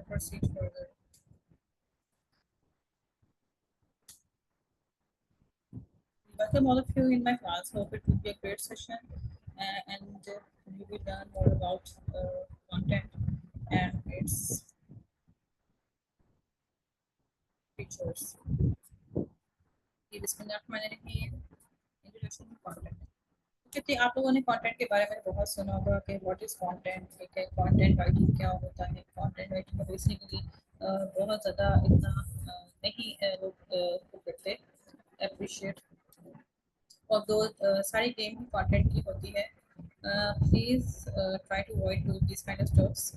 proceed further. Welcome all of you in my class. Hope it will be a great session, and we will learn more about content and its features. Introduction content, क्योंकि आप लोगों ने content के बारे में बहुत सुना होगा कि व्हाट इज कंटेंट, ठीक है, कंटेंट राइटिंग क्या होता है। कंटेंट राइटिंग को बेसिकली बहुत ज़्यादा इतना नहीं लोग करते अप्रिशिएट, और दो सारी गेम भी कंटेंट की होती है। Please try to avoid this kind of stuffs.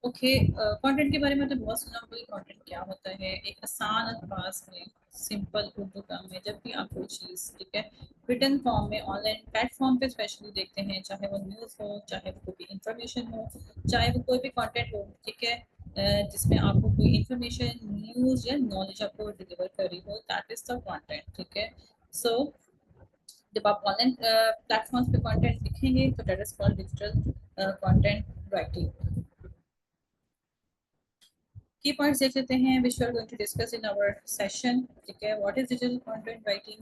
Okay, content के बारे में तो बहुत सुना होगा कि कंटेंट क्या होता है। एक आसान अंदाज में, सिंपल उर्दू टर्म में, जब भी आप कोई चीज़, ठीक है, रिटन फॉर्म में ऑनलाइन प्लेटफॉर्म पे स्पेशली देखते हैं, चाहे वो न्यूज़ हो, चाहे वो कोई भी इंफॉर्मेशन हो, चाहे वो कोई भी कंटेंट हो, ठीक है, जिसमें आपको कोई इंफॉर्मेशन, न्यूज़ या नॉलेज आपको डिलीवर करी हो, दैट इज द कंटेंट, ठीक है। सो जब आप ऑनलाइन प्लेटफॉर्म्स पे कंटेंट लिखेंगे तो that is called digital content writing. की पॉइंट्स देख लेते हैं which we are going to discuss in our session, ठीक है। what is digital content writing,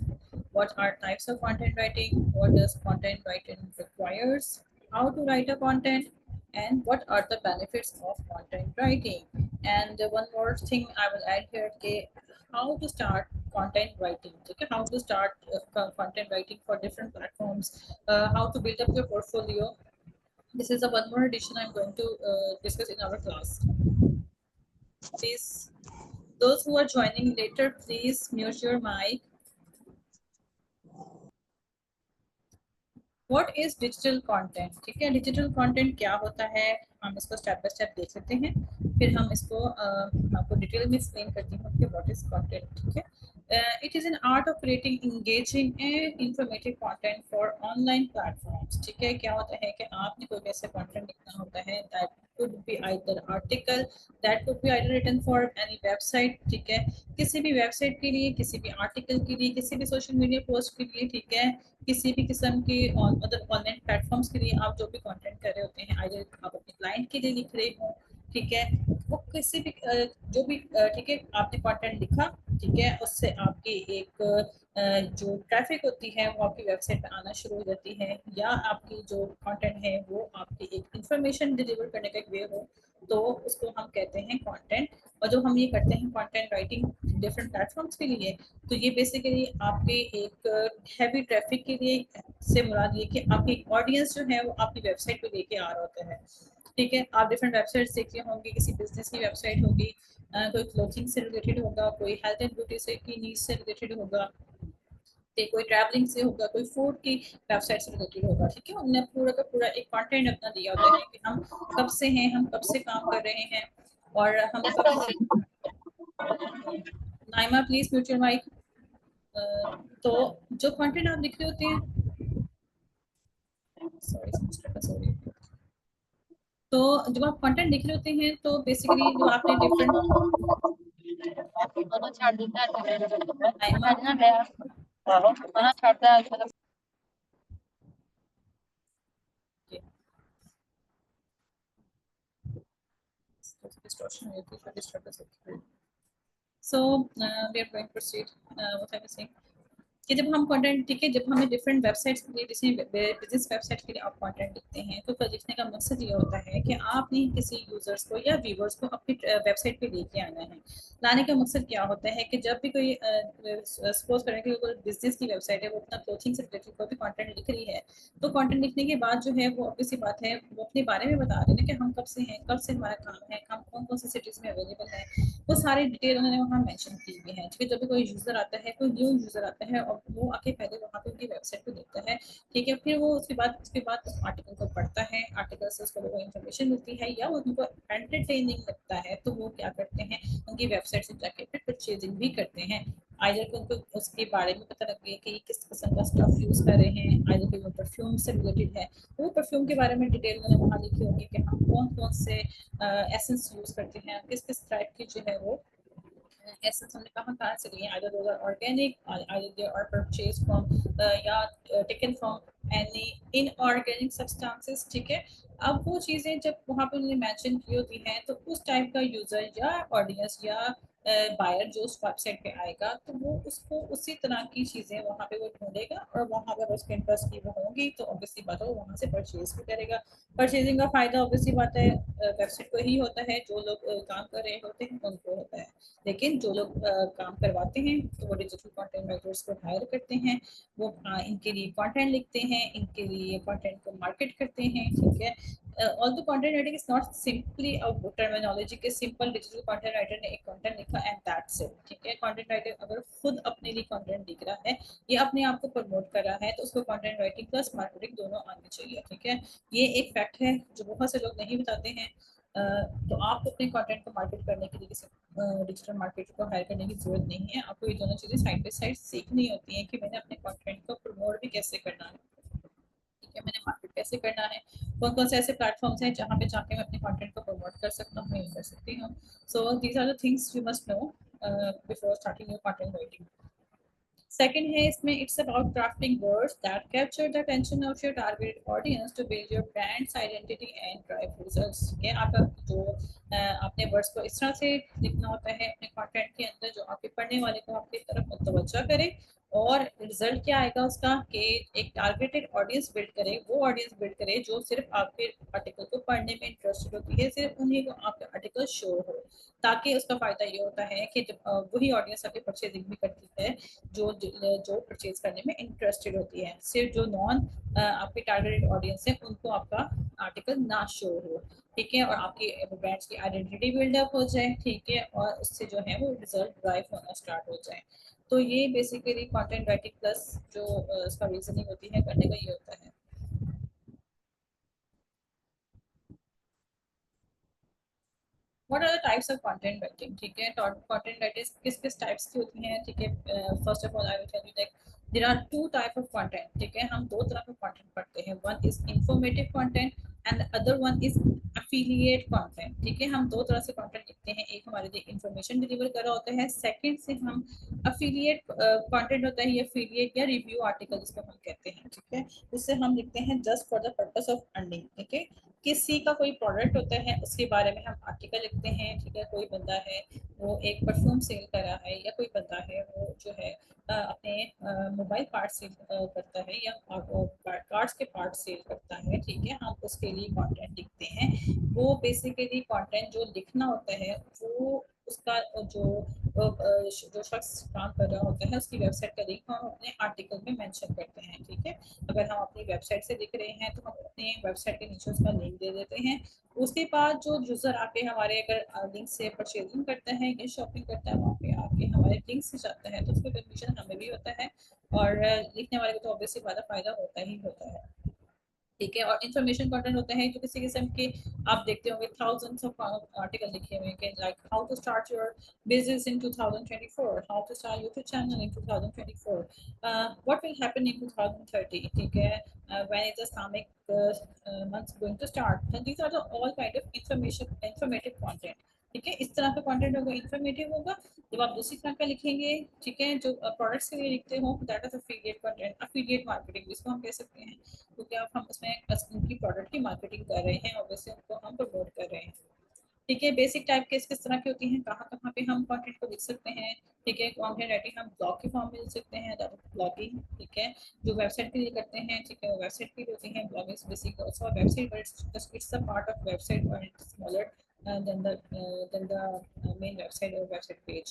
what are types of content writing, what does content writing requires, how to write a content, and what are the benefits of content writing, and one more thing I will add here कि how to start content writing, ठीक है, how to start content writing for different platforms, how to build up your portfolio. This is a one more addition I'm going to discuss in our class. Please, those who are joining later, please mute your mic. What is digital content, ठीक है, digital content क्या होता है, हम इसको step by step देख लेते हैं, फिर हम इसको आपको डिटेल में एक्सप्लेन करती हूँ कि व्हाट इज कंटेंट, ठीक है। It is an art of creating engaging and informative content for online platforms, ठीक है। क्या होता है कि आपने कोई ऐसा कंटेंट लिखना होता है, that could be either article, that could be either written for any website, ठीक है, किसी भी वेबसाइट के लिए, किसी भी आर्टिकल के लिए, किसी भी सोशल मीडिया पोस्ट के लिए, ठीक है, किसी भी किस्म के अदर ऑनलाइन प्लेटफॉर्म्स के लिए आप जो भी कंटेंट कर रहे होते हैं, आइदर आप अपने क्लाइंट के लिए लिख रहे हो, ठीक है, वो किसी भी जो भी ठीक है, आपने कंटेंट लिखा, ठीक है, उससे आपकी एक जो ट्रैफिक होती है वो आपकी वेबसाइट पे आना शुरू हो जाती है, या आपकी जो कंटेंट है वो आपकी एक इंफॉर्मेशन डिलीवर करने का एक वे हो, तो उसको हम कहते हैं कंटेंट। और जो हम ये करते हैं कंटेंट राइटिंग डिफरेंट प्लेटफॉर्म्स के लिए, तो ये बेसिकली आपके एक हैवी ट्रैफिक के लिए से मुराद ये कि आपकी ऑडियंस जो है वो आपकी वेबसाइट पे लेके आ रहा होता है, ठीक है। आप डिफरेंट वेबसाइट्स देखते होंगे, किसी बिजनेस की वेबसाइट होगी, कोई क्लोथिंग से रिलेटेड होगा, कोई हेल्थ एंड ब्यूटी से की नीड से रिलेटेड होगा, कोई ट्रैवलिंग से होगा, कोई फूड की वेबसाइट से रिलेटेड होगा, ठीक है। उन्होंने पूरा का पूरा एक कंटेंट अपना दिया होता है कि हम कब से हैं, हम कब से काम कर रहे हैं, और हम कब से। Naima please mute your mic. तो जो कंटेंट आप लिख रहे होते हैं, सॉरी, तो जब आप कंटेंट लिख रहे होते हैं तो बेसिकली जो आपने different so we are going to proceed what I was saying कि जब हम कंटेंट, ठीक है, जब हमें डिफरेंट वेबसाइट्स के लिए, जैसे बिजनेस वेबसाइट के लिए आप कंटेंट लिखते हैं, तो फिर लिखने का मकसद ये होता है कि आपने किसी यूजर्स को या व्यूवर्स को अपनी वेबसाइट पे लेके आना है। लाने का मकसद क्या होता है कि जब भी कोई सपोज करें कि कोई बिजनेस की वेबसाइट है, वो अपना क्लोथिंग से रिलेटेड कोई भी कंटेंट लिख रही है, तो कंटेंट लिखने के बाद जो है वो ऑब्वियसली बात है, वो अपने बारे में बता रहे हैं कि हम कब से हैं, कब से हमारा काम है, हम कौन कौन सी सिटीज़ में अवेलेबल है, वो सारी डिटेल उन्होंने वहाँ मेंशन की हुई है, ठीक है। जब भी कोई यूज़र आता है, कोई न्यू यूज़र आता है, और वो आके पहले वहाँ पे उनकी वेबसाइट को देखता है, ठीक है, फिर वो उसके बाद उस आर्टिकल को पढ़ता है, आर्टिकल से उसको वो इन्फॉर्मेशन मिलती है या उनको एंटरटेनिंग लगता है, तो वो क्या करते हैं, उनकी वेबसाइट से जाके फिर परचेजिंग भी करते हैं। आइदर कि उनको उसके बारे में पता लगे कि किस किस्म का स्टफ यूज़ कर रहे हैं, आइदर कि वो परफ्यूम से रिलेटेड है, वो परफ्यूम के बारे में डिटेल मैंने वहाँ लिखी होगी कि हम कौन कौन से एसेंस यूज़ करते हैं, किस किस टाइप की जो है वो एसेंस हमने कहाँ से लिए, either those are organic, either they are purchase from या taken from any inorganic substances, ठीक है। अब वो चीज़ें जब वहाँ पे उन्होंने मेंशन की होती हैं तो उस टाइप का यूज़र या ऑडियंस या बायर जो उस वेबसाइट पे आएगा तो वो उसको उसी तरह की चीज़ें वहाँ पे वो ढूंढेगा और वहाँ पर उसके इंटरेस्ट की वो होंगी तो ऑब्वियसली बात है वो वहाँ से परचेज भी करेगा। परचेजिंग का फ़ायदा ऑब्वियसली बात है वेबसाइट को ही होता है, जो लोग काम कर रहे होते हैं उनको होता है, लेकिन जो लोग काम करवाते हैं तो वो डिजिटल कंटेंट राइटर्स को हायर करते हैं, वो इनके लिए कंटेंट लिखते हैं, इनके लिए कंटेंट को मार्केट करते हैं, ठीक है। Although content writing is not simply a terminology के सिंपल डिजिटल कंटेंट राइटर ने एक कंटेंट लिखा एंड दैट्स इट, ठीक है। कंटेंट राइटर अगर खुद अपने लिए कंटेंट लिख रहा है या अपने आप को प्रमोट कर रहा है तो उसको कंटेंट राइटिंग प्लस मार्केटिंग दोनों आनी चाहिए, ठीक है। ये एक फैक्ट है जो बहुत से लोग नहीं बताते हैं। तो आपको अपने कंटेंट को मार्केट करने के लिए किसी डिजिटल मार्केटर को हायर करने की जरूरत नहीं है, आपको ये दोनों चीज़ें साइड बाय साइड सीखनी होती हैं कि मैंने अपने कंटेंट को प्रमोट भी कैसे करना है, ठीक है, मैंने मार्केट कैसे करना है, कौन कौन से ऐसे प्लेटफॉर्म्स हैं जहाँ पे जाके मैं अपने कंटेंट को प्रमोट कर सकता हूँ या कर सकती हूँ। So these are the things you must know before starting your content writing. Second है इसमें it's about crafting words that capture the attention of your targeted audience to build your brands identity and drive results. ये आप जो अपने words को इस तरह से लिखना होता है अपने कंटेंट के अंदर जो आपके पढ़ने वाले को आपकी तरफ मुतवज्जा करे और रिजल्ट क्या आएगा उसका कि एक टारगेटेड ऑडियंस बिल्ड करे, वो ऑडियंस बिल्ड करे जो सिर्फ आपके आर्टिकल को पढ़ने में इंटरेस्टेड होती है, सिर्फ उन्हीं को आपका आर्टिकल शो हो, ताकि उसका फायदा ये होता है कि जब वही ऑडियंस आपकी परचेजिंग भी करती है जो जो परचेज करने में इंटरेस्टेड होती है, सिर्फ जो नॉन आपके टारगेटेड ऑडियंस है उनको आपका आर्टिकल ना शो हो, ठीक है, और आपकी ब्रांड्स की आइडेंटिटी बिल्डअप हो जाए, ठीक है, और उससे जो है वो रिजल्ट ड्राइव होना स्टार्ट हो जाए। तो ये बेसिकली कंटेंट राइटिंग प्लस जो उसका रीजनिंग होती है करने का ये होता है। What are the types of content writing, ठीक है, कंटेंट राइटिंग किस किस टाइप्स की होती हैं, ठीक है। First of all I will tell you that there are two type of content, ठीक है, हम दो तरह का कंटेंट पढ़ते हैं, one is informative content and the other one is affiliate content, ठीक है। हम दो तरह से कंटेंट लिखते हैं, एक हमारे लिए इंफॉर्मेशन डिलीवर कर रहा होता है, सेकंड से हम अफिलिएट कंटेंट होता है या अफिलिएट या रिव्यू आर्टिकल जिसको हम कहते हैं, ठीक है, उससे हम लिखते हैं just for the purpose of earning, ठीक है। किसी का कोई प्रोडक्ट होता है उसके बारे में हम आर्टिकल लिखते हैं, ठीक है, कोई बंदा है वो एक परफ्यूम सेल कर रहा है या कोई बंदा है वो जो है अपने मोबाइल पार्ट सेल करता है या कार्ड्स के पार्ट सेल करता है, ठीक है, हम उसके लिए कंटेंट लिखते हैं। वो बेसिकली कंटेंट जो लिखना होता है वो उसका जो शख्स काम कर रहा होता है उसकी वेबसाइट का लिंक हम अपने आर्टिकल में मेंशन करते हैं, ठीक है। अगर हम अपनी वेबसाइट से लिख रहे हैं तो हम अपने वेबसाइट के नीचे उसका लिंक दे देते हैं। उसके बाद जो यूज़र आके हमारे अगर लिंक से परचेजिंग करता है या शॉपिंग करता है वहाँ पे आके हमारे लिंक से जाता है तो उसका कमीशन हमें भी होता है और लिखने वाले को तो ऑब्वियसली फ़ायदा होता ही होता है, ठीक है। और इन्फॉर्मेशन कंटेंट होता है जो किसी किस्म के आप देखते होंगे थाउजेंड्स ऑफ आर्टिकल लिखे हुए हैं like how to start your business in 2024, how to start YouTube channel in 2024, what will happen in 2030, ठीक है, when is the Islamic months going to start, these are the all kind of informative content, ठीक है। इस तरह का content होगा, informative होगा। जब आप दूसरी तरह का लिखेंगे, ठीक है, जो प्रोडक्ट्स के लिए लिखते हो that is affiliate content, affiliate marketing जिसको हम कह सकते हैं, क्योंकि अब हम उसमें उनकी प्रोडक्ट की मार्केटिंग कर रहे हैं और वैसे उनको हम प्रमोट कर रहे हैं, ठीक है। बेसिक टाइप के किस तरह की होती हैं, कहाँ कहाँ पे हम कंटेंट को लिख सकते हैं, ठीक है। कंटेंट राइटिंग हम ब्लॉग के फॉर्म में लिख सकते हैं, ब्लॉगिंग, ठीक है, जो वेबसाइट के लिए करते हैं, ठीक है, वो वेबसाइट के लिए होती हैं। Blogging basic also website but it's a part of website और it's smaller than the main website or website page।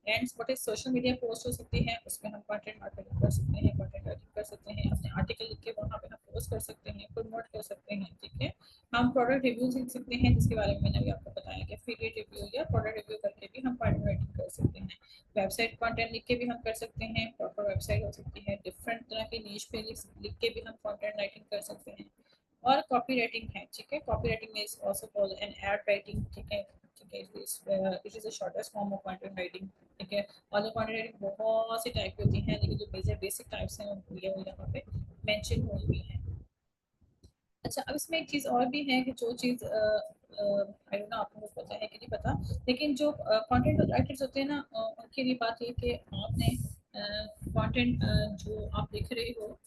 And what is social media post हो सकती है, उसमें हम कंटेंट मार्केटिंग कर सकते हैं, कंटेंट राइटिंग कर सकते हैं, अपने आर्टिकल लिख के वहाँ पे हम पोस्ट कर सकते हैं, प्रमोट कर सकते हैं, ठीक है। हम प्रोडक्ट रिव्यूज लिख सकते हैं जिसके बारे में मैंने अभी आपको बताया कि एफिलिएट रिव्यू या प्रोडक्ट रिव्यू करके भी हम कंटेंट राइटिंग कर सकते हैं। वेबसाइट कंटेंट लिख के भी हम कर सकते हैं, प्रॉपर वेबसाइट हो सकती है, डिफरेंट तरह की नीश पे लिख के भी हम कंटेंट राइटिंग कर सकते हैं। और कॉपी राइटिंग है, ठीक है, copy writing is also called an ad writing, ठीक है, ठीक है, it is a shortest form of content writing, ठीक है। और कंटेंट राइटिंग बहुत सी टाइप की होती हैं लेकिन जो मेजर बेसिक टाइप्स हैं वो यहाँ पे मेंशन हुई हुई हैं। अच्छा, अब इसमें एक चीज़ और भी है कि जो चीज़ आई डोंट नो आप लोगों को पता है कि नहीं पता, लेकिन जो कंटेंट राइटर्स होते हैं ना, उनके लिए बात ये कि आपने कंटेंट जो आप लिख रहे हो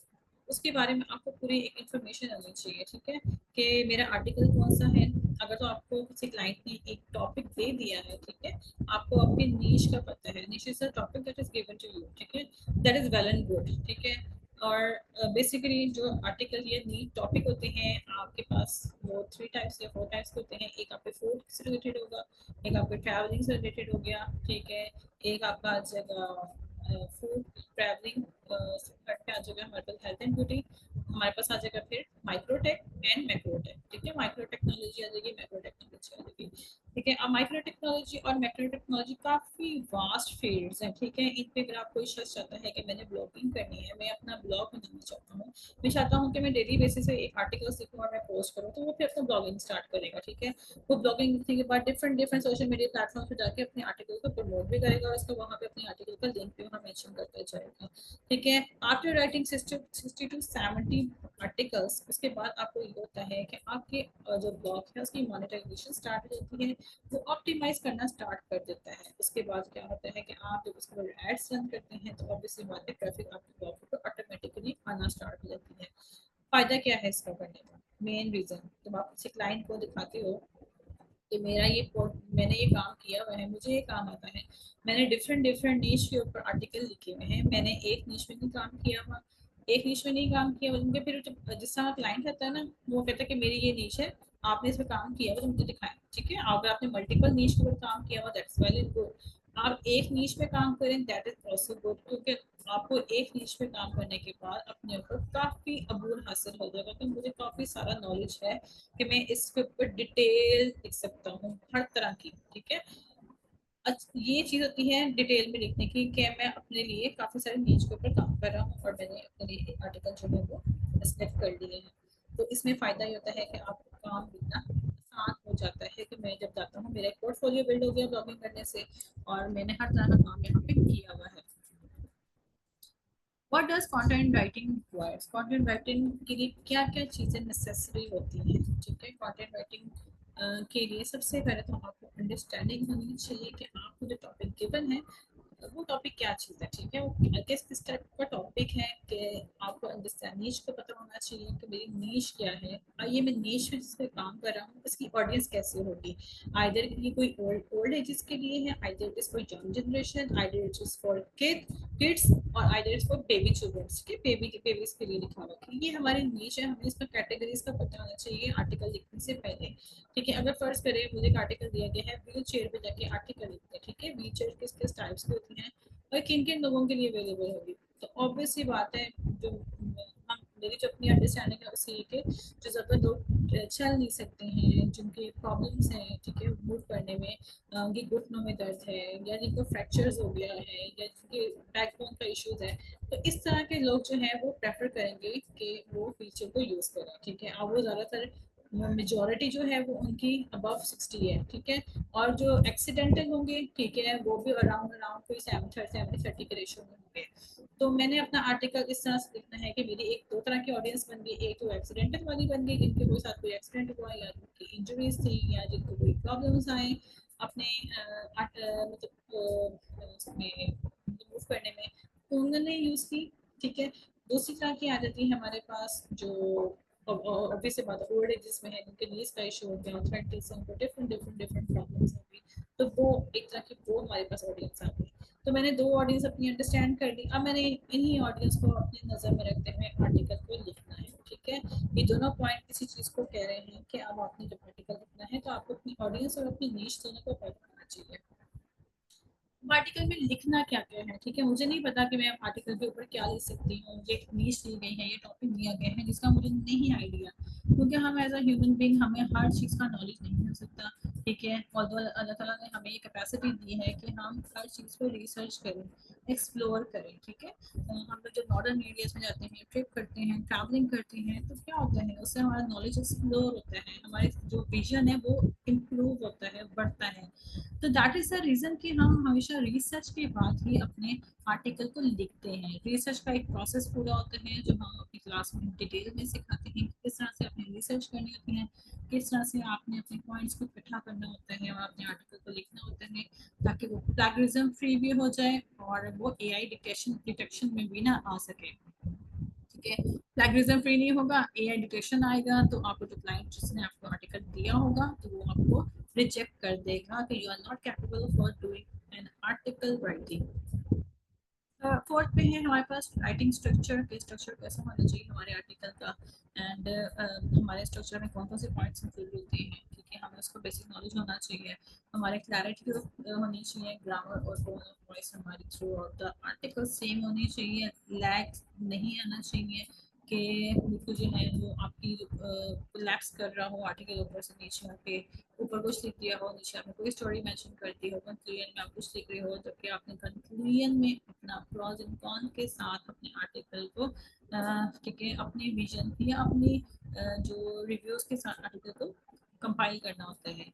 उसके बारे में आपको पूरी एक इन्फॉर्मेशन होनी चाहिए, ठीक है, कि मेरा आर्टिकल कौन सा है। अगर तो आपको किसी क्लाइंट ने एक टॉपिक दे दिया है, ठीक है, आपको आपके नीश का पता है, niche is a topic that is given to you, ठीक है, that is well and good, ठीक है। और बेसिकली जो आर्टिकल या नीड टॉपिक होते हैं आपके पास, वो 3 टाइप्स या 4 टाइप्स के होते हैं। एक आपके फूड से रिलेटेड होगा, एक आपके ट्रैवलिंग से रिलेटेड हो गया, ठीक है, एक आपका आ जाएगा फूड ट्रैवलिंग पे आ जाएगा हमारे पास हेल्थ एंड ब्यूटी, हमारे पास आ जाएगा फिर माइक्रोटेक एंड मैक्रोटेक, ठीक है, माइक्रो टेक्नोलॉजी आ जाएगी, मैक्रो टेक्नोलॉजी आ जाएगी, ठीक है। अब माइक्रो टेक्नोलॉजी और मैक्रो टेक्नोलॉजी काफ़ी वास्ट फील्ड्स हैं, ठीक है। इन पे अगर आप कोई शख्स चाहता है कि मैंने ब्लॉगिंग करनी है, मैं अपना ब्लॉग बनाना चाहता हूँ, मैं चाहता हूँ कि मैं डेली बेसिस पे एक आर्टिकल लिखूँ और मैं पोस्ट करूँ, तो वो फिर अपना ब्लॉगिंग स्टार्ट करेगा, ठीक है। वो ब्लॉगिंग लिखने के बाद different different social media platform पर जाके अपने आर्टिकल को प्रमोट भी करेगा और उसको वहाँ पे अपने आर्टिकल का लिंक भी वहाँ मेंशन करता जाएगा, ठीक है। आफ्टर राइटिंग 60 to 70 आर्टिकल्स, उसके बाद आपको ये होता है कि आपके जो ब्लॉग है उसकी मोनेटाइजेशन स्टार्ट हो जाती है, वो ऑप्टिमाइज करना स्टार्ट कर देता है। उसके बाद क्या होता है कि आप जब उसके बाद एड्स रन करते हैं तो ऑब्वियसली बात है ट्रैफिक आपके ब्लॉग पर ऑटोमेटिकली आना स्टार्ट हो जाती है। फायदा क्या है इसका करने का? मेन रीजन, जब आप किसी क्लाइंट को दिखाते हो कि मेरा ये मैंने ये काम किया हुआ है, मुझे ये काम आता है, मैंने डिफरेंट डिफरेंट नीश के ऊपर आर्टिकल लिखे हुए हैं, मैंने एक नीश में नहीं काम किया हुआ, एक नीश में नहीं काम किया हुआ, उनके फिर जब जिस तरह क्लाइंट आता है ना, वो कहता है कि मेरी ये नीश है, आपने इस पर काम किया हुआ तो मुझे दिखाएं, ठीक है। अगर आपने मल्टीपल नीश के ऊपर काम किया हुआ, दैट्स वेल एंड गुड। आप एक नीश पे काम करें, दैट इज ऑल्सो गुड, क्योंकि आपको एक नीश पे काम करने के बाद अपने ऊपर काफ़ी अबूर हासिल हो जाएगा कि मुझे काफ़ी सारा नॉलेज है कि मैं इसके ऊपर डिटेल लिख सकता हूँ हर तरह की, ठीक है। ये चीज़ होती है डिटेल में लिखने की कि मैं अपने लिए काफ़ी सारे नीच के ऊपर काम कर रहा हूँ और मैंने अपने लिए आर्टिकल जो है वो सेलेक्ट कर लिए हैं। तो इसमें फ़ायदा ये होता है कि आपको काम लिखना आसान हो जाता है कि मैं जब जाता हूँ मेरा एक पोर्टफोलियो बिल्ड हो गया ब्लॉगिंग करने से और मैंने हर तरह का काम यहाँ पे किया हुआ है। What does content writing requires? Content writing के लिए क्या क्या चीज़ें नेसेसरी होती हैं, ठीक है। कंटेंट राइटिंग के लिए सबसे पहले तो आपको अंडरस्टैंडिंग होनी चाहिए कि आपको जो टॉपिक गिवन है वो टॉपिक क्या चीज़ है, ठीक है, वो किस टाइप का टॉपिक है, कि आपको अंडरस्टैंड नीश को पता होना चाहिए कि मेरी नीश क्या है, और ये मैं नीश में जिस पे काम कर रहा हूँ इसकी ऑडियंस कैसे होगी। आइदर ये कोई ओल्ड एजेस के लिए है, either it is for young generation, either it is for kids, और either it's for baby childrens के बेबीज के लिए लिखा हुआ है। ये हमारी नीश है, हमें इसमें कैटेगरीज का पता होना चाहिए आर्टिकल लिखने से पहले, ठीक है। अगर फर्ज करें मुझे एक आर्टिकल दिया गया है, व्हील चेयर पे जाके आर्टिकल लिखते हैं, ठीक है, व्हील चेयर किस किस टाइप्स की होती हैं और किन किन लोगों के लिए अवेलेबल होगी, तो ऑब्वियस सी बात है जो हम मेरी जो अपनी अंडरस्टैंडिंग है उससे ये कि जो ज़्यादा लोग चल नहीं सकते हैं, जिनके प्रॉब्लम्स हैं, ठीक है, मूव करने में, उनकी घुटनों में दर्द है या जिनको फ्रैक्चर्स हो गया है या जिनके बैकबोन का इश्यूज है, तो इस तरह के लोग जो हैं वो प्रेफर करेंगे कि वो फीचर को यूज़ करें, ठीक है। अब वो ज़्यादातर मेजोरिटी जो है वो उनकी अबव 60 है, ठीक है, और जो एक्सीडेंटल होंगे, ठीक है, वो भी अराउंड अराउंड कोई 70-30 के रेशियो में होंगे। तो मैंने अपना आर्टिकल इस तरह से लिखना है कि मेरी एक दो तरह की ऑडियंस बन गई, एक तो एक्सीडेंटल वाली बन गई जिनके कोई साथ कोई एक्सीडेंट हुआ या जिनकी इंजरीज थी या जिनको कोई प्रॉब्लम्स आए अपने मतलब उसमें मूव करने में, तो उन्होंने यूज़ की, ठीक है। दूसरी तरह की आ जाती है हमारे पास जो ऑब्वियस बात है ओल्ड एजेस में है, जिनके नीज का इशू हो गया, आर्थराइटिस, उनको डिफरेंट प्रॉब्लम्स होंगी, तो वो एक तरह की वो हमारे पास ऑडियंस आ गई। तो मैंने दो ऑडियंस अपनी अंडरस्टैंड कर ली, अब मैंने इन्हीं ऑडियंस को अपनी नज़र में रखते हुए आर्टिकल को लिखना है, ठीक है। ये दोनों पॉइंट किसी चीज़ को कह रहे हैं कि अब आपने जब आर्टिकल लिखना है तो आपको अपनी ऑडियंस और अपनी नीश दोनों को पता होना चाहिए। आर्टिकल में लिखना क्या क्या है, ठीक है, मुझे नहीं पता कि मैं आर्टिकल के ऊपर क्या लिख सकती हूँ, ये नीश दी गई है, ये टॉपिक दिया गया है जिसका मुझे नहीं आइडिया, क्योंकि हम एज अ ह्यूमन बीइंग हमें हर चीज़ का नॉलेज नहीं हो सकता, ठीक है। और अल्लाह ताला ने हमें ये कैपेसिटी दी है कि हम हर चीज़ को रिसर्च करें, एक्सप्लोर करें, ठीक है। हम लोग जब मॉडर्न एरियाज में जाते हैं, ट्रिप करते हैं, ट्रैवलिंग करते हैं, तो क्या होता है उससे हमारा नॉलेज एक्सप्लोर होता है, हमारे जो विजन है वो इम्प्रूव होता है, बढ़ता है। तो दैट इज़ द रीज़न कि हम हमेशा रिसर्च के बाद ही अपने आर्टिकल को लिखते हैं। रिसर्च का एक प्रोसेस पूरा होता है जो हम अपनी क्लास में डिटेल में सिखाते हैं, किस तरह से अपनी रिसर्च करनी होती है, किस तरह से आपने अपने पॉइंट्स को इकट्ठा करना होता है और अपने आर्टिकल को लिखना होता है ताकि वो प्लैगियरिज्म फ्री भी हो जाए और वो एआई डिटेक्शन में भी ना आ सके। ठीक है, प्लैगियरिज्म फ्री नहीं होगा, एआई डिटेक्शन आएगा तो आपको जो क्लाइंट जिसने आपको आर्टिकल दिया होगा तो वो आपको रिजेक्ट कर देगा कि you are not capable for doing an article writing. Fourth पे है हमारे पास राइटिंग स्ट्रक्चर के स्ट्रक्चर कैसा होना चाहिए हमारे आर्टिकल का एंड हमारे स्ट्रक्चर में कौन कौन से पॉइंट्स इंक्लूड होते हैं। ठीक है, हमें उसको बेसिक नॉलेज होना चाहिए, हमारे क्लैरिटी होनी चाहिए, ग्रामर और टोन ऑफ वॉइस हमारी through out the article same होनी चाहिए, लैग नहीं आना चाहिए कि बिल्कुल जो है वो आपकी लैप्स कर रहा हो आर्टिकल ऊपर से नीचे आके, ऊपर कुछ लिख दिया हो नीचे आपने कोई स्टोरी मेंशन कर दी हो, कंक्लूजन में आप कुछ लिख रहे हो जबकि आपने कंक्लूजन में अपना प्रॉज एंड कॉन के साथ अपने आर्टिकल को ठीक है अपने विजन या अपनी जो रिव्यूज के साथ आर्टिकल को कंपाइल करना होता है।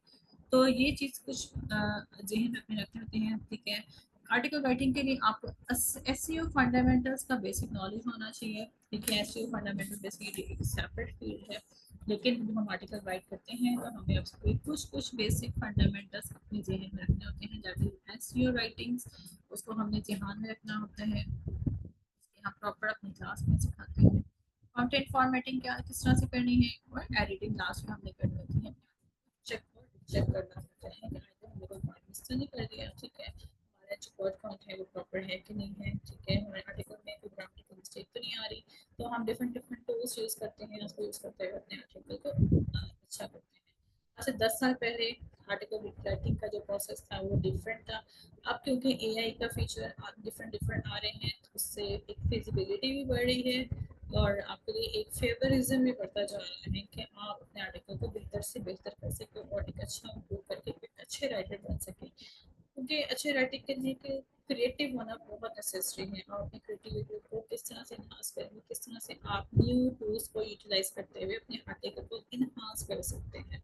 तो ये चीज़ कुछ जहन में अपने रखते होते हैं। ठीक है, आर्टिकल राइटिंग के लिए आपको एसईओ फंडामेंटल्स का बेसिक नॉलेज होना चाहिए। ठीक है, एसईओ फंडामेंटल बेसिकली एक सेपरेट फील्ड है, लेकिन जब हम आर्टिकल राइट करते हैं तो हमें उसके कुछ बेसिक फंडामेंटल्स अपने जहन में रखने होते हैं, दैट इज एसईओ राइटिंग्स। उसको हमने ध्यान में रखना होता है, हम प्रॉपर अपनी क्लास में सिखाते हैं। कंटेंट फॉर्मेटिंग क्या किस तरह से करनी है और एडिटिंग लास्ट में हमने करनी होती है। चेक चेक करना होता है कि आइटम हमने कोई पॉइंट मिस तो नहीं कर दिया। ठीक है, हमारा जो वर्ड काउंट है वो प्रॉपर है कि नहीं है। ठीक है, हमारे आर्टिकल में कोई ग्रामेटिकल मिस्टेक तो नहीं आ रही। तो हम डिफरेंट डिफरेंट टूल्स यूज़ करते हैं, उसको यूज़ करते हुए अपने आर्टिकल को अच्छा करते हैं। आज से 10 साल पहले आर्टिकल राइटिंग का जो प्रोसेस था वो डिफरेंट था। अब क्योंकि एआई का फीचर डिफरेंट डिफरेंट आ रहे हैं तो उससे एक फिजिबिलिटी भी बढ़ रही है और आपके लिए एक फेवरिज्म भी बढ़ता जा रहा है कि आप अपने आर्टिकल को बेहतर से बेहतर कर सके और एक अच्छा इम्प्रूव करके एक अच्छे राइटर बन सके। क्योंकि अच्छे राइटिंग के लिए क्रिएटिव होना बहुत नेसेसरी है और अपनी क्रिएटिविटी को किस तरह से इन्हांस करेंगे, किस तरह से आप न्यू टूल्स को यूटिलाइज करते हुए अपने आर्टिकल को इन्हांस कर सकते हैं।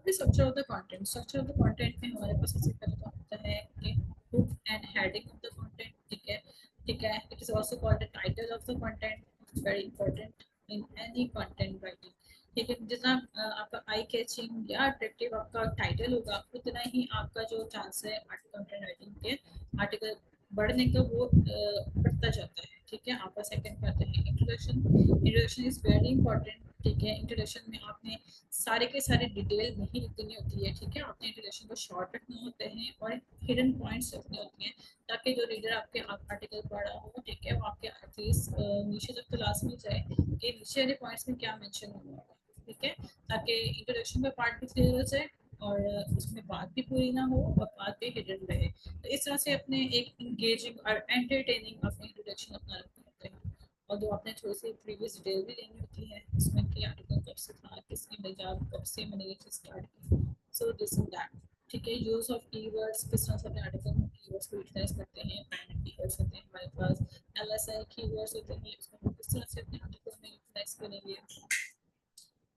Structure of the content, structure of the content में हमारे पास सबसे पहले तो होता है कि book and heading of the content. ठीक है, ठीक है, it is also called the title of the content, it's very important in any content writing. ठीक है, जितना आपका आई कैचिंग या अट्रैक्टिव आपका टाइटल होगा उतना ही आपका जो चांस है आर्टिकल कंटेंट राइटिंग के आर्टिकल बढ़ने का वो बढ़ता जाता है। ठीक है, आपका सेकंड पार्ट है introduction. Introduction is very important. ठीक है, इंट्रोडक्शन में आपने सारे के सारे डिटेल नहीं लिखनी होती है। ठीक है, आपने इंट्रोडक्शन को शॉर्ट रखना होता है और हिडन पॉइंट्स रखने होते हैं ताकि जो रीडर आपके आर्टिकल पढ़ रहा हो ठीक है वो आपके एटलीस्ट नीचे तक तलाश मिल जाए कि नीचे वाले पॉइंट्स में क्या मेंशन हुआ है। ठीक है, ताकि इंट्रोडक्शन का पार्ट भी क्लियर हो जाए और उसमें बात भी पूरी ना हो और बात भी हिडन रहे। तो इस तरह से अपने एक इंगेजिंग और एंटरटेनिंग अपने इंट्रोडक्शन अपना रखना होता है। और जो आपने थोड़ी सी प्रीवियस डिटेल भी लेनी होती है इसमें कि आर्टिकल कब से था, किसने भेजा, कब से मैंने ये चीज़ स्टार्ट की, सो दिस एंड दैट। ठीक है, यूज़ ऑफ कीवर्ड्स, किस तरह से अपने आर्टिकल में कीवर्ड्स को यूटिलाइज करते हैं, पैन कीवर्ड्स होते हैं हमारे पास, एलएसआई कीवर्ड्स होते हैं, इसको हम किस तरह से अपने आर्टिकल में यूटिलाइज करेंगे।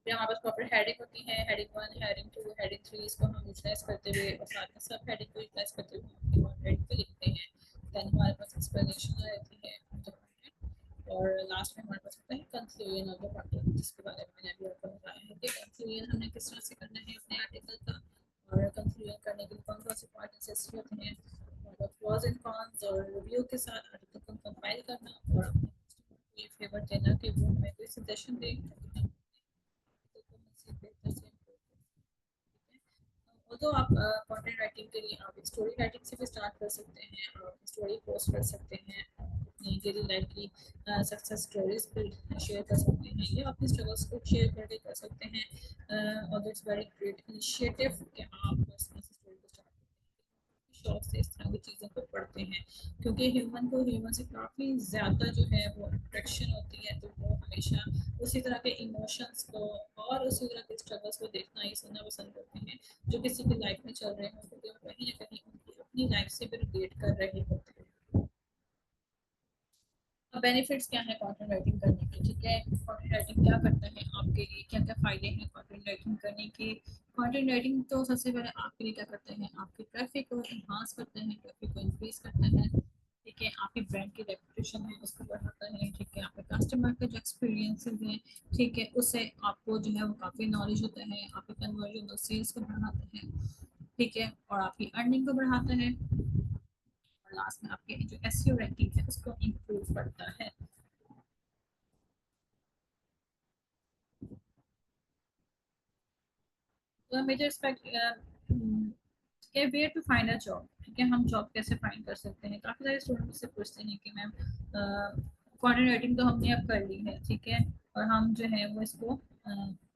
फिर हमारे पास प्रॉपर हेडिंग होती है, हेडिंग 1, हेडिंग 2, हेडिंग 3, इसको हम यूटिलाइज करते हुए और साथ में सब हेडिंग को यूटिलाइज करते हुए हम अपनी हेडिंग को लिखते हैं। देन हमारे पास एक्सप्लेनेशन रहती है और लास्ट में हमारे पास होता है कंक्लूजन ऑफ द कंटेंट, जिसके बारे में मैंने अभी आपको बताया है कि कंक्लूजन हमने किस तरह से करना है अपने आर्टिकल का और कंक्लूजन करने के लिए कौन कौन से पॉइंट नेसेसरी होते हैं और प्रोस एंड कॉन्स और रिव्यू के साथ आर्टिकल को कंपाइल करना और अपने कस्टमर को ये फेवर देना कि वो हमें कोई सजेशन दे ताकि हम आर्टिकल को बेहतर से improve तो आप कंटेंट राइटिंग के लिए आप स्टोरी राइटिंग से भी स्टार्ट कर सकते हैं, आप स्टोरी पोस्ट कर सकते हैं, अपनी डेली लाइफ की सक्सेस स्टोरीज पर शेयर कर सकते हैं या अपने स्ट्रगल्स को शेयर करके कर सकते हैं। और इट्स वेरी ग्रेट इनिशिएटिव कि आप स्टोरी को स्टार्ट शौक से इस तरह की चीज़ों को पढ़ते हैं क्योंकि ह्यूमन को ह्यूमन से काफ़ी ज़्यादा जो है वो अट्रैक्शन होती है। तो वो हमेशा उसी तरह के इमोशंस को और उसी तरह के स्ट्रगल्स को देखना ही सुनना पसंद करते हैं जो किसी की लाइफ में चल रहे हैं क्योंकि वो कहीं ना कहीं उनकी अपनी लाइफ से भी रिलेट कर रहे होते हैं। अब बेनिफिट्स क्या है कंटेंट राइटिंग करने के। ठीक है, कंटेंट राइटिंग क्या करता है आपके लिए, क्या क्या फ़ायदे हैं कंटेंट राइटिंग करने के। कंटेंट राइटिंग तो सबसे पहले आपके लिए क्या करते हैं, आपके ट्रैफिक को इन्हांस करते हैं, ट्रैफिक को इंक्रीज करते हैं। ठीक है, आपकी ब्रांड की रेपुटेशन है उसको बढ़ाता है, ठीक है, आपके कस्टमर के जो एक्सपीरियंसेस हैं, ठीक है, उससे आपको जो है वो काफ़ी नॉलेज होता है, आपके कन्वर्जन और सेल्स को बढ़ाता है, ठीक है, और आपकी अर्निंग को बढ़ाता है, और लास्ट में आपके जो एसईओ रैंकिंग है उसको इम्प्रूव करता है। तो मेजर एस्पेक्ट के where to find a job, ठीक है, हम जॉब कैसे फाइंड कर सकते हैं। काफ़ी सारे स्टूडेंट मुझसे पूछते हैं कि मैम कंटेंट राइटिंग तो हमने अब कर ली है, ठीक है, और हम जो है वो इसको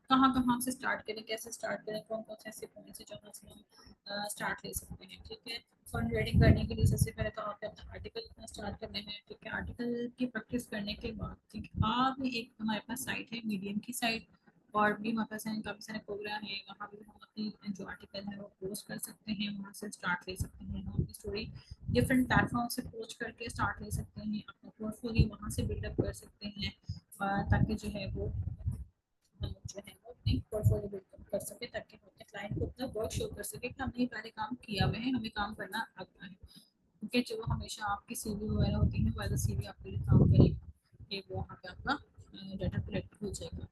कहाँ कहाँ से स्टार्ट करें, कैसे स्टार्ट करें, कौन कौन से ऐसे पॉइंट है जहाँ से हम स्टार्ट ले सकते हैं, ठीक है। कंटेंट राइटिंग करने के लिए सबसे पहले तो आपको अपना आर्टिकल लिखना स्टार्ट करने हैं, ठीक है, आर्टिकल की प्रैक्टिस करने के बाद, ठीक है, आप एक हमारे पास साइट है मीडियम की साइट, और भी हमारे पास काफ़ी सारे प्रोग्राम है, वहाँ भी हम अपनी जो आर्टिकल है वो पोस्ट कर सकते हैं, वहाँ से स्टार्ट ले सकते हैं, हम अपनी स्टोरी डिफरेंट प्लेटफॉर्म से पोस्ट करके स्टार्ट ले सकते हैं, अपना पोर्टफोलियो वहाँ से बिल्डअप कर सकते हैं, ताकि जो है वो हम जो है वो अपनी पोर्टफोलियो बिल्डअप कर सके, ताकि हम अपने क्लाइंट को अपना वर्क शो कर सके कि हमने ये पहले काम किया हुआ है, हमें काम करना आता है, क्योंकि जो हमेशा आपकी सीवी वगैरह होती है वैसा सीवी आपके लिए काम करेगा, कि वो वहाँ पे आपका डाटा कलेक्ट हो जाएगा।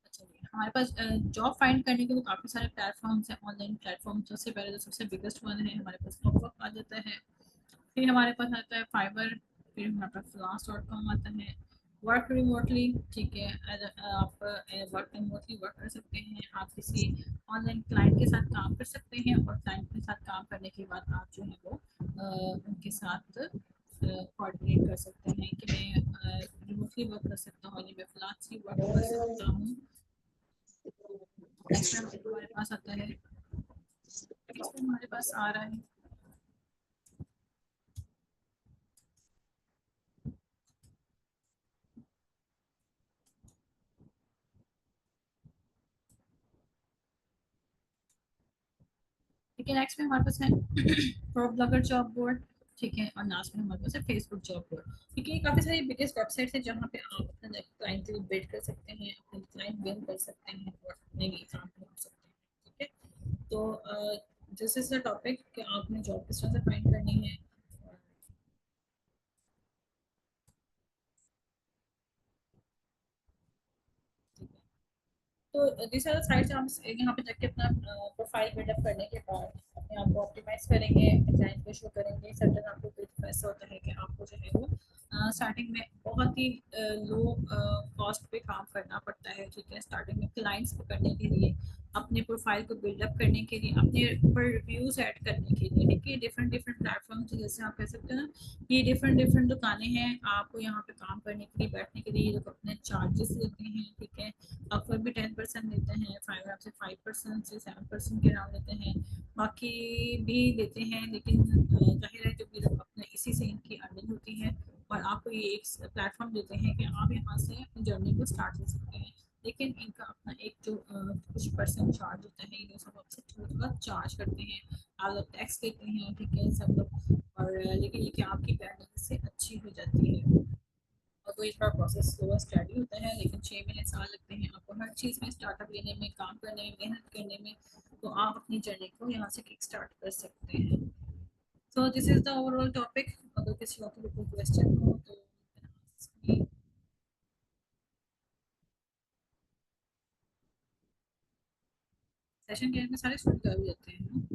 अच्छा जी, हमारे पास जॉब फाइंड करने के लिए काफ़ी सारे प्लेटफॉर्म्स हैं, ऑनलाइन प्लेटफॉर्म। सबसे पहले तो सबसे बिगेस्ट वन है हमारे पास अपवर्क आ जाता है, फिर हमारे पास आता है फाइवर, फिर हमारे पास freelance.com आता है, वर्क रिमोटली, ठीक है, आप वर्क रिमोटली वर्क कर सकते हैं, आप किसी ऑनलाइन क्लाइंट के साथ काम कर सकते हैं, और क्लाइंट के साथ काम करने के बाद आप जो है वो उनके साथ कोऑर्डिनेट कर सकते हैं कि मैं रिमोटली वर्क कर सकता हूँ, मैं फ्रीलांसली वर्क कर सकता हूँ। नेक्स्ट हमारे पास आता है, नेक्स्ट हमारे पास आ रहा है ठीक है, नेक्स्ट में हमारे पास है प्रो ब्लॉगर जॉब बोर्ड, ठीक है, और लास्ट में हमारे पास है फेसबुक जॉब बोर्ड, ठीक है। काफ़ी सारी बिगेस्ट वेबसाइट्स है जहाँ पे आप अपना क्लाइंट बिल्ड कर सकते हैं, अपने क्लाइंट विन कर सकते हैं, और अपने एग्जाम कर सकते हैं, ठीक है। तो दिस इज द टॉपिक कि आपने जॉब किस तरह से फाइंड करनी है, ठीक है। तो दिस आर साइट्स हम यहाँ पे जाके अपना प्रोफाइल बिल्डअप करने के बाद अपने आप को ऑप्टिमाइज करेंगे, क्लाइंट को शो करेंगे, सर्टन आपको कुछ ऐसा होता है कि आपको जो है वो स्टार्टिंग में बहुत ही लो कॉस्ट पे काम करना पड़ता है, ठीक है, स्टार्टिंग में क्लाइंट्स पकड़ने के लिए, अपने प्रोफाइल को बिल्डअप करने के लिए, अपने ऊपर रिव्यूज ऐड करने के लिए, ठीक है, डिफरेंट डिफरेंट प्लेटफॉर्म, जैसे आप कह सकते हैं ना, ये डिफरेंट डिफरेंट दुकानें हैं, आपको यहाँ पे काम करने के लिए, बैठने के लिए ये लोग अपने चार्जेस लेते हैं, ठीक है, ऑफर भी 10% देते हैं, फाइवर आपसे 5% से 7% के अराउंड देते हैं, बाकी भी देते हैं, लेकिन जाहिर है जो भी लोग अपने इसी से इनकी अर्निंग होती है, और आपको ये एक प्लेटफॉर्म देते हैं कि आप यहाँ से अपनी जर्नी को स्टार्ट कर सकते हैं, लेकिन इनका अपना एक जो कुछ परसेंट चार्ज होता है, ये सब आपसे थोड़ा थोड़ा चार्ज करते हैं, आप लोग टैक्स देते हैं, ठीक है, सब लोग, और लेकिन ये कि आपकी ब्रांडिंग से अच्छी हो जाती है, और कोई इसका प्रोसेस स्लो स्टडी होता है, लेकिन 6 महीने साल लगते हैं आपको हर चीज़ में, स्टार्टअप लेने में, काम करने में, मेहनत करने में, तो आप अपनी जर्नी को यहाँ से किक स्टार्ट कर सकते हैं। तो this is the overall topic, अगर किसी और को कोई क्वेश्चन हो तो सेशन के end में सारे स्टूडेंट कर भी जाते हैं ना।